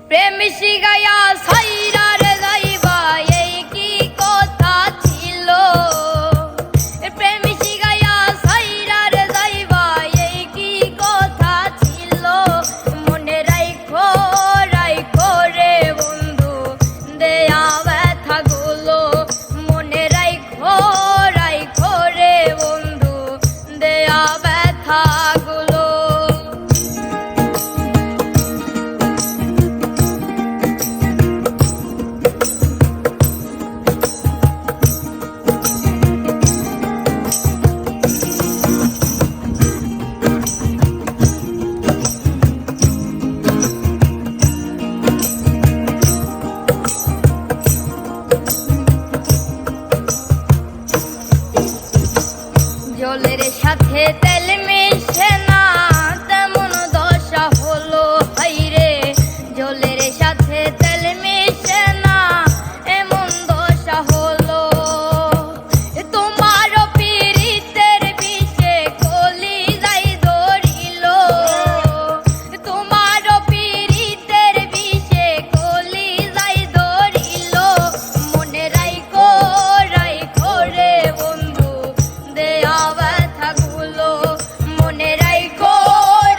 প্রেম শিখাইয়া সাইরার যাইবা এই কি কথা ছিল। প্রেম শিখাইয়া সাইরার যাইবা এই কি কথা ছিল। মনে রাইখো রাইখো রে বন্ধু দেয়া ব্যথাগুলো। মনে রাইখো রাইখো রে বন্ধু দেয়া ব্যথাগুলো। জলের সাথে তেল মিশে না তেমন দশা হলো হাইরে। জলের সাথে তেল মিশে না এমন দশা হলো। তোমার পীড়িতের বিষে কলিজাই ধরিল। তোমার পীড়িতের বিষে কলিজাই ধরিল। মনে রাইখো রাইখো রে বন্ধু দেয়া ব্যথাগুলো। মনে রাইখো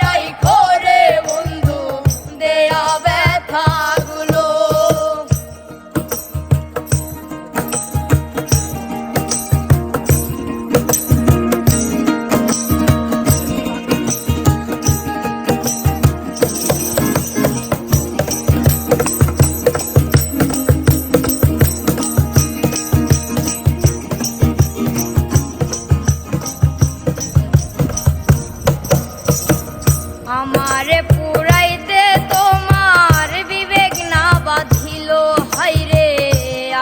রাইখো রে বন্ধু দেয়া ব্যথাগুলো। আমারে পুরাইতে তোমার বিবেক না বাঁধিল হাইরে।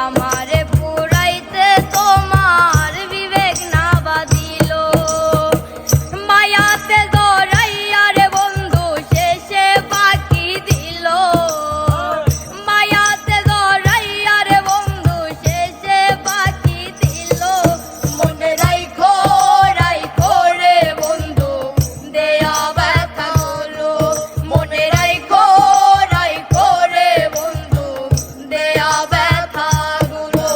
আমারে পুরাইতে তোমার বিবেক না বাঁধিল। মায়াতে জড়াইয়া রে বন্ধু শেষে বাকি দিল। মায়াতে জড়াইয়া রে বন্ধু শেষে বাকি দিল। মনে রাইখো রাইখো রে বন্ধু দেয়া ব্যথাগুলো। মনে রাইখো রাইখো রে বন্ধু দেয়া ব্যথাগুলো।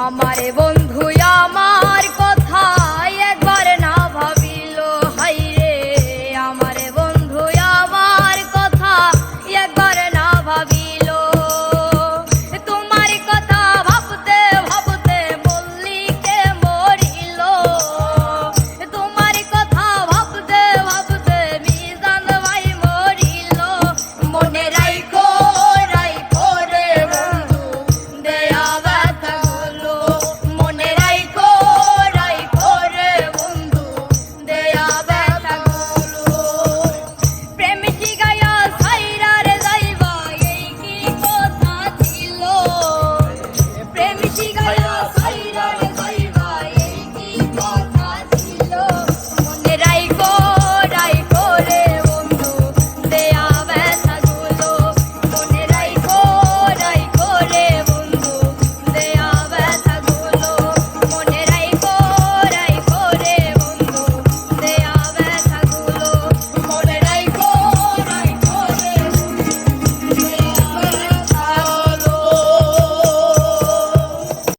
আমারে বন্ধু আমার কথা একবার না ভাবিল হাইরে। আমারে বন্ধু আমার কথা একবার না ভাবিল। তোমার কথা ভাবতে ভাবতে মল্লিকে মরিল। তোমার কথা ভাবতে ভাবতে মিজান ভাই মরিল। মনে রাইখো রাইখো রে বন্ধু দেয়া ব্যথাগুলো। মনে রাইখো রাইখো রে বন্ধু দেয়া ব্যথাগুলো। প্রেম শিখাইয়া সাইরার যাইবা এই কি কথা ছিল। প্রেম শিখাইয়া সাইরার